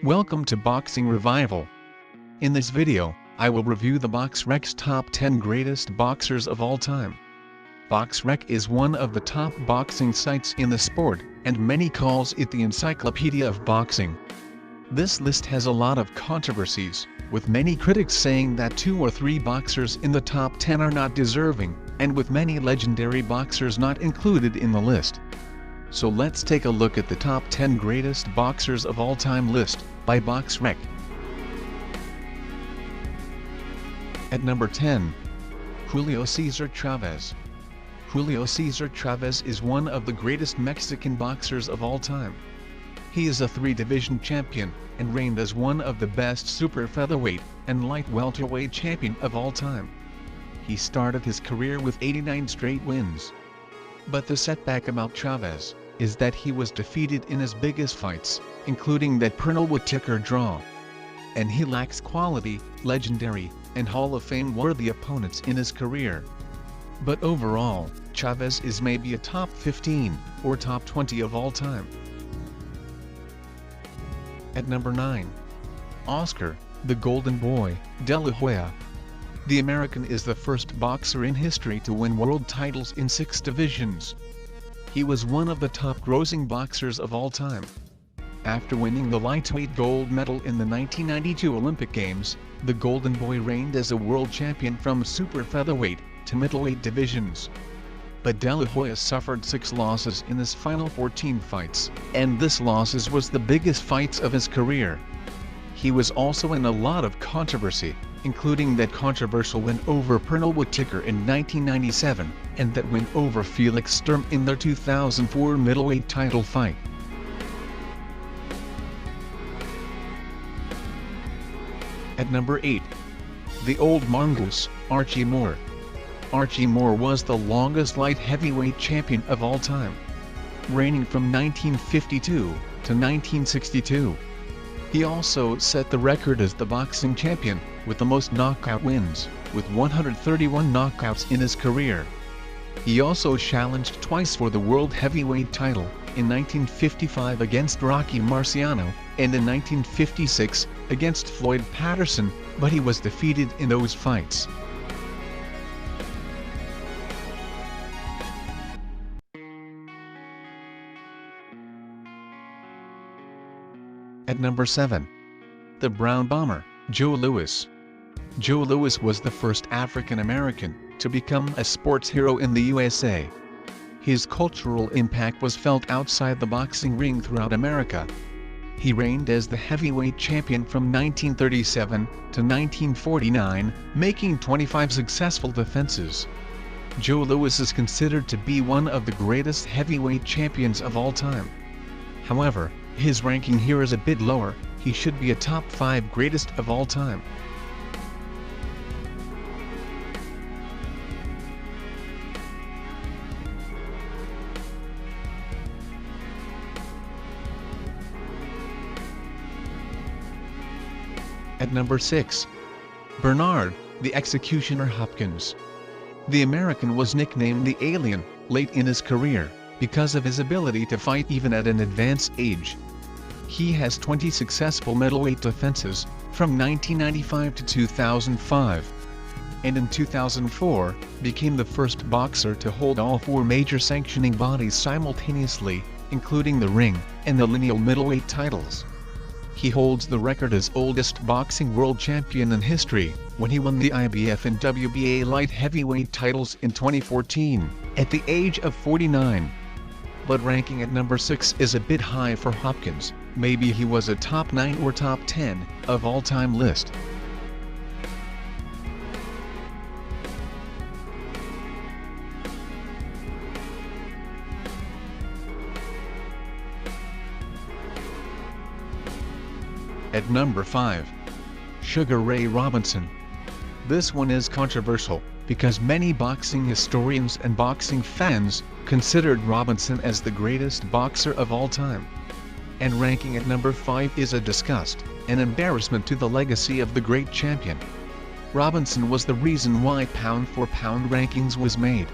Welcome to Boxing Revival. In this video, I will review the BOXREC's top 10 greatest boxers of all time. BOXREC is one of the top boxing sites in the sport, and many calls it the encyclopedia of boxing. This list has a lot of controversies, with many critics saying that 2 or 3 boxers in the top 10 are not deserving, and with many legendary boxers not included in the list. So let's take a look at the top 10 greatest boxers of all time list, by BOXREC. At number 10. Julio Cesar Chavez. Julio Cesar Chavez is one of the greatest Mexican boxers of all time. He is a 3-division champion, and reigned as one of the best super featherweight and light welterweight champion of all time. He started his career with 89 straight wins. But the setback about Chavez is that he was defeated in his biggest fights, including that Pernell Whitaker draw. And he lacks quality, legendary, and Hall of Fame worthy opponents in his career. But overall, Chavez is maybe a top 15 or top 20 of all time. At number 9. Oscar, the Golden Boy, De La Hoya. The American is the first boxer in history to win world titles in 6 divisions. He was one of the top-grossing boxers of all time. After winning the lightweight gold medal in the 1992 Olympic Games, the Golden Boy reigned as a world champion from super featherweight to middleweight divisions. But De La Hoya suffered 6 losses in his final 14 fights, and this losses was the biggest fights of his career. He was also in a lot of controversy, including that controversial win over Pernell Whitaker in 1997, and that win over Felix Sturm in their 2004 middleweight title fight. At number 8. The Old Mongoose, Archie Moore. Archie Moore was the longest light heavyweight champion of all time, reigning from 1952 to 1962. He also set the record as the boxing champion, with the most knockout wins, with 131 knockouts in his career. He also challenged twice for the world heavyweight title, in 1955 against Rocky Marciano, and in 1956 against Floyd Patterson, but he was defeated in those fights. At number 7. The Brown Bomber, Joe Louis. Joe Louis was the first African American to become a sports hero in the USA. His cultural impact was felt outside the boxing ring throughout America. He reigned as the heavyweight champion from 1937 to 1949, making 25 successful defenses. Joe Louis is considered to be one of the greatest heavyweight champions of all time. However, his ranking here is a bit lower. He should be a top 5 greatest of all time. At number 6. Bernard, the Executioner Hopkins. The American was nicknamed the Alien late in his career, because of his ability to fight even at an advanced age. He has 20 successful middleweight defenses, from 1995 to 2005. And in 2004, became the first boxer to hold all 4 major sanctioning bodies simultaneously, including the ring and the lineal middleweight titles. He holds the record as oldest boxing world champion in history, when he won the IBF and WBA light heavyweight titles in 2014, at the age of 49. But ranking at number 6 is a bit high for Hopkins. Maybe he was a top 9 or top 10 of all time list. At number 5. Sugar Ray Robinson. This one is controversial, because many boxing historians and boxing fans considered Robinson as the greatest boxer of all time. And ranking at number 5 is a disgust, an embarrassment to the legacy of the great champion. Robinson was the reason why pound-for-pound rankings was made.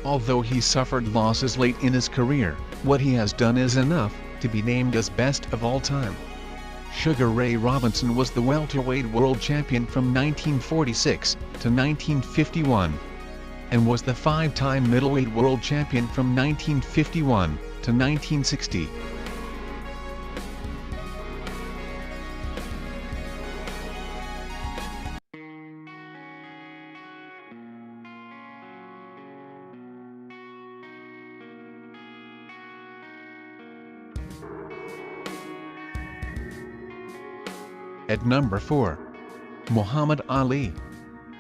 Although he suffered losses late in his career, what he has done is enough to be named as best of all time. Sugar Ray Robinson was the welterweight world champion from 1946 to 1951, and was the 5-time middleweight world champion from 1951 to 1960. At number 4. Muhammad Ali.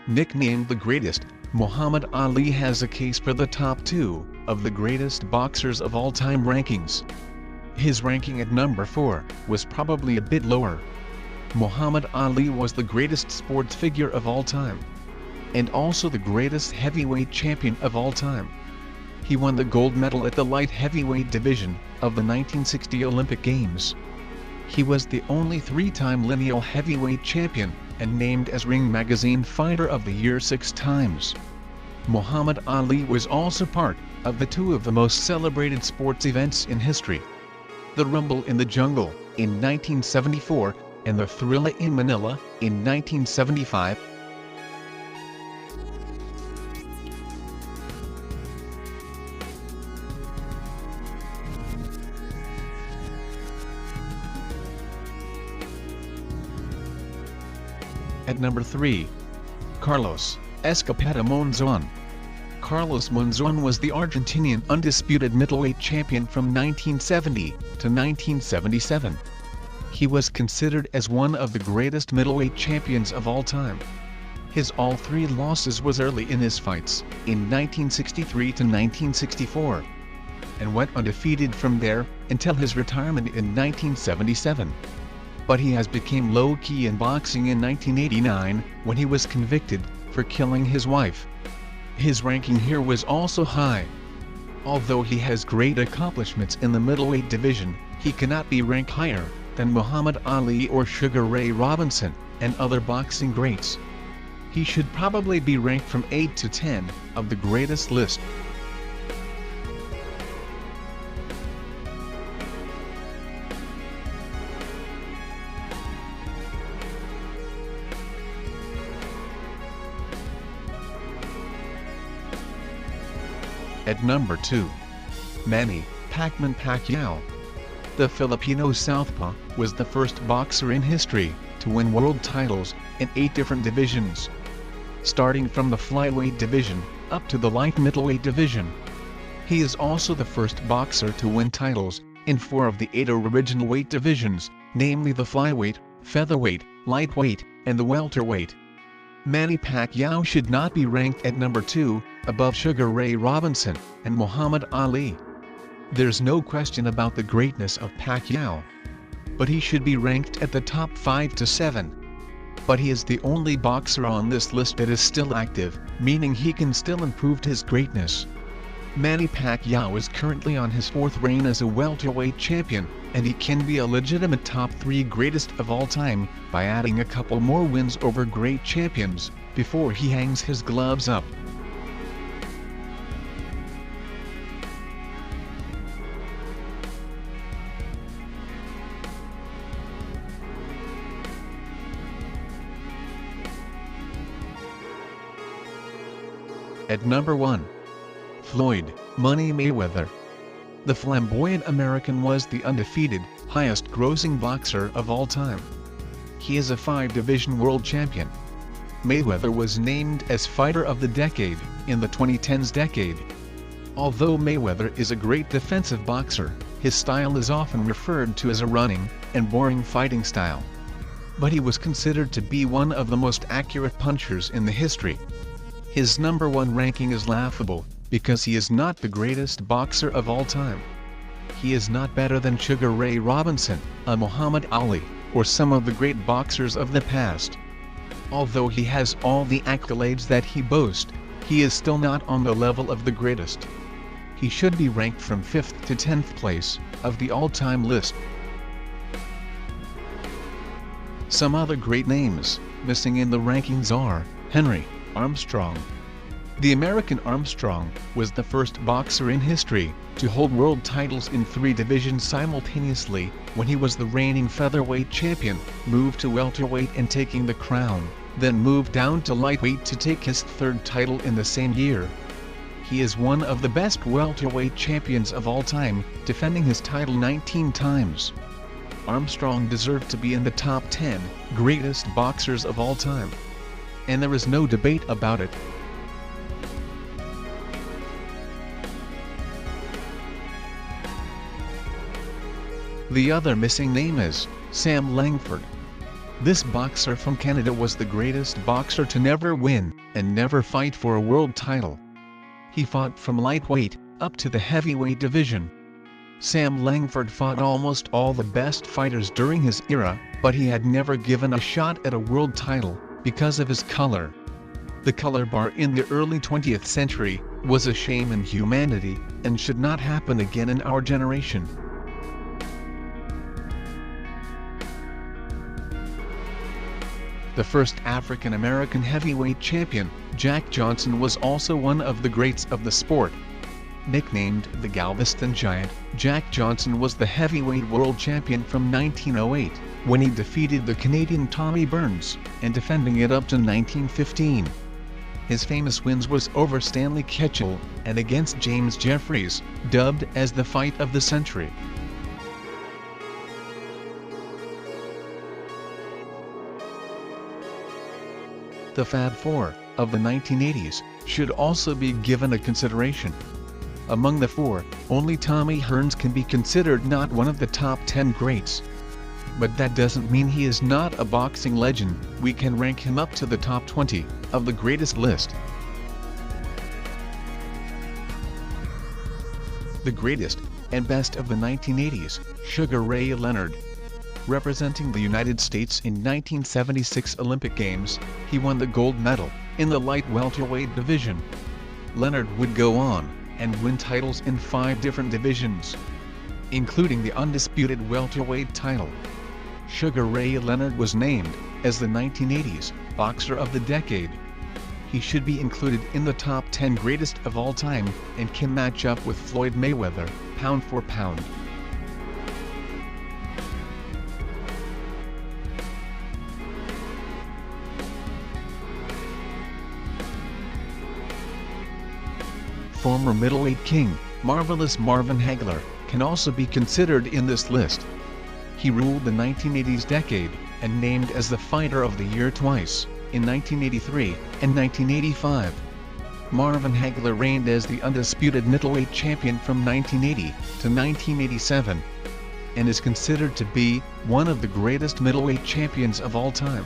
Nicknamed the greatest, Muhammad Ali has a case for the top 2 of the greatest boxers of all time rankings. His ranking at number 4 was probably a bit lower. Muhammad Ali was the greatest sports figure of all time, and also the greatest heavyweight champion of all time. He won the gold medal at the light heavyweight division of the 1960 Olympic Games. He was the only 3-time lineal heavyweight champion, and named as Ring Magazine Fighter of the Year 6 times. Muhammad Ali was also part of the 2 of the most celebrated sports events in history: the Rumble in the Jungle in 1974 and the Thrilla in Manila in 1975. At number 3. Carlos Escopeta Monzon. Carlos Monzon was the Argentinian undisputed middleweight champion from 1970 to 1977. He was considered as one of the greatest middleweight champions of all time. His all 3 losses was early in his fights, in 1963 to 1964, and went undefeated from there until his retirement in 1977. But he has become low-key in boxing in 1989 when he was convicted for killing his wife. His ranking here was also high. Although he has great accomplishments in the middleweight division, he cannot be ranked higher than Muhammad Ali or Sugar Ray Robinson and other boxing greats. He should probably be ranked from 8 to 10 of the greatest list. At number 2. Manny Pacquiao. The Filipino southpaw was the first boxer in history to win world titles in 8 different divisions, starting from the flyweight division up to the light middleweight division. He is also the first boxer to win titles in 4 of the 8 original weight divisions, namely the flyweight, featherweight, lightweight, and the welterweight. Manny Pacquiao should not be ranked at number 2, above Sugar Ray Robinson and Muhammad Ali. There's no question about the greatness of Pacquiao, but he should be ranked at the top 5 to 7. But he is the only boxer on this list that is still active, meaning he can still improve his greatness. Manny Pacquiao is currently on his 4th reign as a welterweight champion, and he can be a legitimate top 3 greatest of all time by adding a couple more wins over great champions before he hangs his gloves up. At number 1. Floyd Money Mayweather. The flamboyant American was the undefeated, highest-grossing boxer of all time. He is a 5-division world champion. Mayweather was named as Fighter of the Decade in the 2010s decade. Although Mayweather is a great defensive boxer, his style is often referred to as a running and boring fighting style. But he was considered to be one of the most accurate punchers in the history. His number 1 ranking is laughable, because he is not the greatest boxer of all time. He is not better than Sugar Ray Robinson, a Muhammad Ali, or some of the great boxers of the past. Although he has all the accolades that he boasts, he is still not on the level of the greatest. He should be ranked from 5th to 10th place of the all-time list. Some other great names missing in the rankings are Henry Armstrong, The American Armstrong was the first boxer in history to hold world titles in 3 divisions simultaneously, when he was the reigning featherweight champion, moved to welterweight and taking the crown, then moved down to lightweight to take his 3rd title in the same year. He is one of the best welterweight champions of all time, defending his title 19 times. Armstrong deserved to be in the top 10 greatest boxers of all time. And there is no debate about it. The other missing name is Sam Langford. This boxer from Canada was the greatest boxer to never win and never fight for a world title. He fought from lightweight up to the heavyweight division. Sam Langford fought almost all the best fighters during his era, but he had never given a shot at a world title because of his color. The color bar in the early 20th century was a shame in humanity and should not happen again in our generation. The first African-American heavyweight champion, Jack Johnson, was also one of the greats of the sport. Nicknamed the Galveston Giant, Jack Johnson was the heavyweight world champion from 1908, when he defeated the Canadian Tommy Burns, and defending it up to 1915. His famous wins was over Stanley Ketchel, and against James Jeffries, dubbed as the fight of the century. The Fab Four of the 1980s should also be given a consideration. Among the 4, only Tommy Hearns can be considered not one of the top 10 greats. But that doesn't mean he is not a boxing legend. We can rank him up to the top 20 of the greatest list. The greatest and best of the 1980s, Sugar Ray Leonard. Representing the United States in 1976 Olympic Games, he won the gold medal in the light welterweight division. Leonard would go on and win titles in 5 different divisions, including the undisputed welterweight title. Sugar Ray Leonard was named as the 1980s Boxer of the Decade. He should be included in the top 10 greatest of all time and can match up with Floyd Mayweather, pound for pound. Former middleweight king, Marvelous Marvin Hagler, can also be considered in this list. He ruled the 1980s decade, and named as the Fighter of the Year twice, in 1983 and 1985. Marvin Hagler reigned as the undisputed middleweight champion from 1980 to 1987, and is considered to be one of the greatest middleweight champions of all time.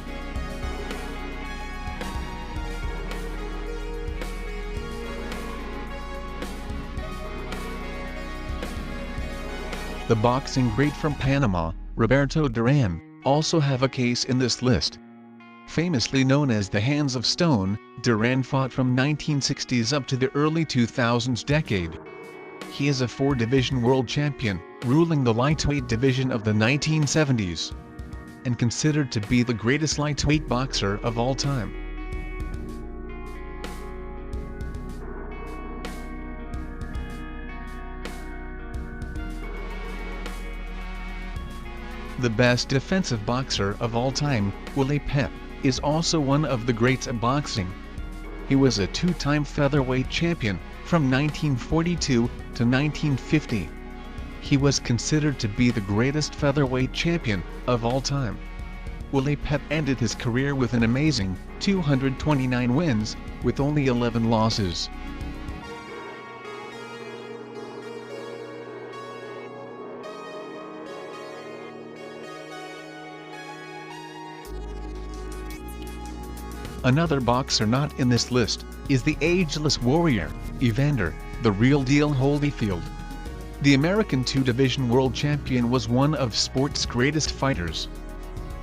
The boxing great from Panama, Roberto Duran, also have a case in this list. Famously known as the Hands of Stone, Duran fought from 1960s up to the early 2000s decade. He is a 4-division world champion, ruling the lightweight division of the 1970s, and considered to be the greatest lightweight boxer of all time. The best defensive boxer of all time, Willie Pep, is also one of the greats of boxing. He was a 2-time featherweight champion from 1942 to 1950. He was considered to be the greatest featherweight champion of all time. Willie Pep ended his career with an amazing 229 wins, with only 11 losses. Another boxer not in this list is the ageless warrior, Evander, the real deal Holyfield. The American 2-division world champion was one of sport's greatest fighters.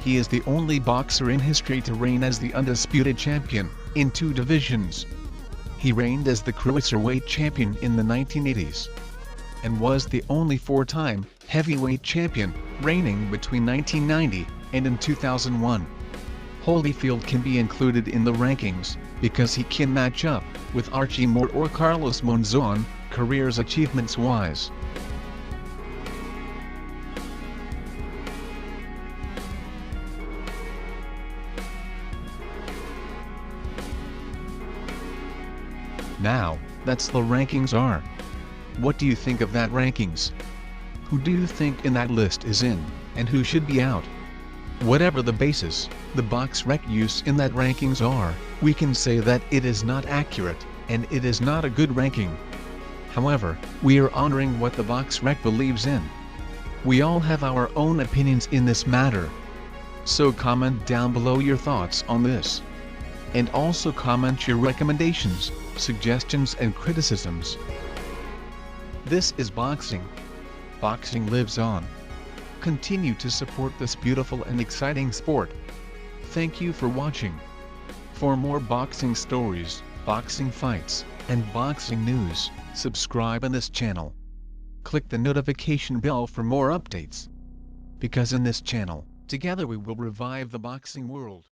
He is the only boxer in history to reign as the undisputed champion in 2 divisions. He reigned as the cruiserweight champion in the 1980s, and was the only 4-time heavyweight champion, reigning between 1990 and in 2001. Holyfield can be included in the rankings because he can match up with Archie Moore or Carlos Monzon, careers achievements-wise. Now, that's the rankings are. What do you think of that rankings? Who do you think in that list is in, and who should be out? Whatever the basis, the BOXREC use in that rankings are, we can say that it is not accurate, and it is not a good ranking. However, we are honoring what the BOXREC believes in. We all have our own opinions in this matter. So comment down below your thoughts on this. And also comment your recommendations, suggestions and criticisms. This is boxing. Boxing lives on. Continue to support this beautiful and exciting sport. Thank you for watching. For more boxing stories, boxing fights, and boxing news, subscribe on this channel. Click the notification bell for more updates. Because in this channel, together we will revive the boxing world.